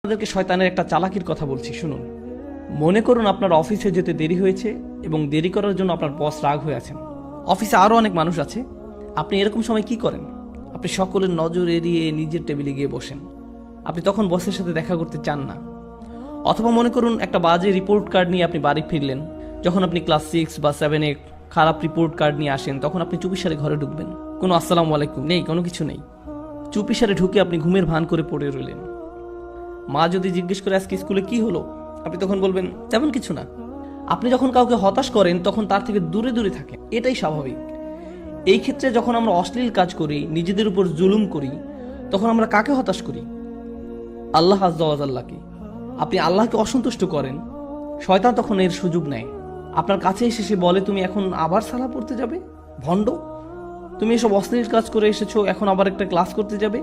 আপনাদেরকে শয়তানের একটা চালাকির কথা বলছি, শুনুন। মনে করুন আপনার অফিসে যেতে দেরি হয়েছে এবং দেরি করার জন্য আপনার বস রাগ হয়ে আছেন। অফিসে আরও অনেক মানুষ আছে। আপনি এরকম সময় কি করেন? আপনি সকলের নজর এড়িয়ে নিজের টেবিলে গিয়ে বসেন। আপনি তখন বসের সাথে দেখা করতে চান না। অথবা মনে করুন একটা বাজে রিপোর্ট কার্ড নিয়ে আপনি বাড়ি ফিরলেন। যখন আপনি ক্লাস 6 বা 7-এ খারাপ রিপোর্ট কার্ড নিয়ে আসেন, তখন আপনি চুপিসারে ঘরে ঢুকবেন। কোনো আসসালামু আলাইকুম নেই, কোনো কিছু নেই। চুপিসারে ঢুকে আপনি ঘুমের ভান করে পড়ে রইলেন। মা যদি জিজ্ঞেস করে আজকে স্কুলে কি হলো, আপনি তখন বলবেন তেমন কিছু না। আপনি যখন কাউকে হতাশ করেন তখন তার থেকে দূরে দূরে থাকেন, এটাই স্বাভাবিক। এই ক্ষেত্রে যখন আমরা অশ্লীল কাজ করি, নিজেদের উপর জুলুম করি, তখন আমরা কাকে হতাশ করি? আল্লাহ আজ্জা ওয়া জাল্লাকে। আপনি আল্লাহকে অসন্তুষ্ট করেন, শয়তান তখন এর সুযোগ নেয়। আপনার কাছে এসে সে বলে, তুমি এখন আবার সালাহ পড়তে যাবে? ভণ্ড, তুমি এসব অশ্লীল কাজ করে এসেছো, এখন আবার একটা ক্লাস করতে যাবে?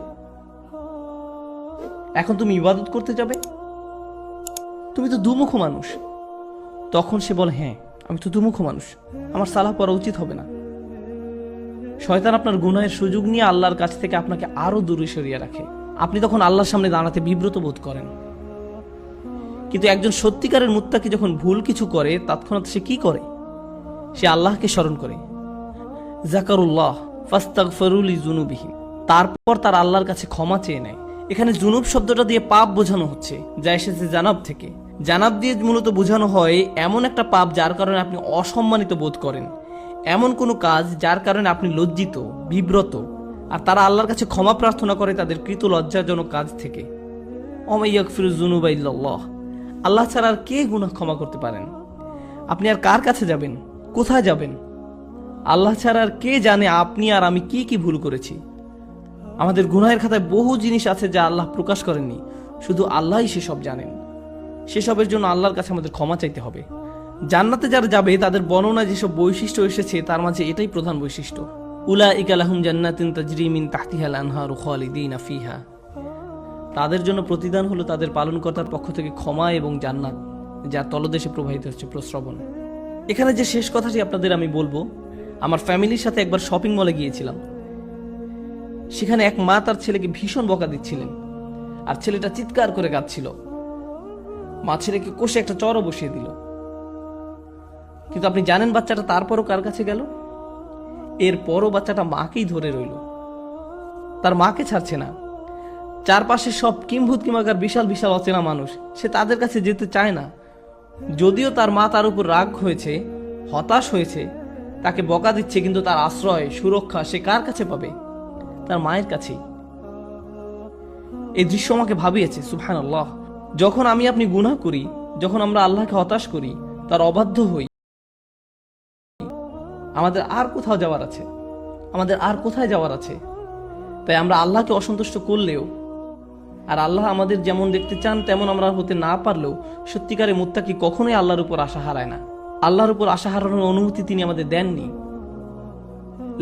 এখন তুমি ইবাদত করতে যাবে? তুমি তো দুমুখ মানুষ। তখন সে বলে, হ্যাঁ আমি তো দুমুখ মানুষ, আমার সালাহ পড়া উচিত হবে না। শয়তান আপনার গুনাহের সুযোগ নিয়ে আল্লাহর কাছ থেকে আপনাকে আরো দূরে সরিয়ে রাখে। আপনি তখন আল্লাহর সামনে দাঁড়াতে বিব্রত বোধ করেন। কিন্তু একজন সত্যিকারের মুত্তাকি যখন ভুল কিছু করে, তৎক্ষণাৎ সে কি করে? সে আল্লাহকে স্মরণ করে। যাকারুল্লাহ ফাস্তাগফিরু লিযুনুবিহিম, তারপর তার আল্লাহর কাছে ক্ষমা চেয়ে নেয়। এখানে জুনুব শব্দটা দিয়ে পাপ বোঝানো হচ্ছে, যা এসেছে জানাব থেকে। জানাব দিয়ে মূলত বোঝানো হয় এমন একটা পাপ যার কারণে আপনি অসম্মানিত বোধ করেন, এমন কোনো কাজ যার কারণে আপনি লজ্জিত, বিব্রত। আর তারা আল্লাহর কাছে ক্ষমা প্রার্থনা করে তাদের কৃত লজ্জাজনক কাজ থেকে। ওয়া ইয়াগফিরুয যুনুবা ইল্লাল্লাহ, আল্লাহ ছাড়া আর কে গুনাহ ক্ষমা করতে পারেন? আপনি আর কার কাছে যাবেন? কোথায় যাবেন? আল্লাহ ছাড়া আর কে জানে আপনি আর আমি কি কি ভুল করেছি। আমাদের গুনাহের খাতায় বহু জিনিস আছে যা আল্লাহ প্রকাশ করেননি, শুধু আল্লাহই সেসব জানেন। সেসবের জন্য আল্লাহর কাছে আমাদের ক্ষমা চাইতে হবে। জান্নাতে যারা যাবে তাদের বর্ণনায় যেসব বৈশিষ্ট্য এসেছে তার মাঝে এটাই প্রধান বৈশিষ্ট্য। উলাইকা লাহুম জান্নাতুন তাজরি মিন তাহতিহাল আনহারু খালিদিনা ফিহা, তাদের জন্য প্রতিদান হলো তাদের পালনকর্তার পক্ষ থেকে ক্ষমা এবং জান্নাত, যার তলদেশে প্রবাহিত হচ্ছে প্রস্রবণ। এখানে যে শেষ কথাটি আপনাদের আমি বলবো, আমার ফ্যামিলির সাথে একবার শপিং মলে গিয়েছিলাম। সেখানে এক মা তার ছেলেকে ভীষণ বকা দিচ্ছিলেন, আর ছেলেটা চিৎকার করে কাঁদছিল। মা ছেলেকে কষে একটা চড়ও বসিয়ে দিল। কিন্তু আপনি জানেন বাচ্চাটা তারপরও কার কাছে গেল? এরপরও বাচ্চাটা মাকেই ধরে রইল, তার মাকে ছাড়ছে না। চারপাশে সব কিম্ভূত কিমাকার বিশাল বিশাল অচেনা মানুষ, সে তাদের কাছে যেতে চায় না। যদিও তার মা তার উপর রাগ হয়েছে, হতাশ হয়েছে, তাকে বকা দিচ্ছে, কিন্তু তার আশ্রয় সুরক্ষা সে কার কাছে পাবে? তার মায়ের কাছেই। এই দৃশ্য আমাকে ভাবিয়েছে, সুবহানাল্লাহ। যখন আমি আপনি গুনাহ করি, যখন আমরা আল্লাহকে হতাশ করি, তার অবাধ্য হই, আমাদের আর কোথাও যাওয়ার আছে? আমাদের আর কোথায় যাওয়ার আছে? তাই আমরা আল্লাহকে অসন্তুষ্ট করলেও, আর আল্লাহ আমাদের যেমন দেখতে চান তেমন আমরা হতে না পারলেও, সত্যিকারের মুত্তাকি কখনোই আল্লাহর উপর আশা হারায় না। আল্লাহর উপর আশা হারানোর অনুমতি তিনি আমাদের দেননি।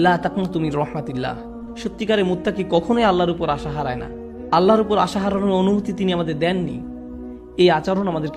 লা তাকনাতু মির রাহমাতিল্লাহ, সত্যিকারের মুত্তাকি কখনোই আল্লাহর উপর আশা হারায় না। আল্লাহর উপর আশা হারানোর অনুমতি তিনি আমাদের দেননি। এই আচরণ আমাদেরকে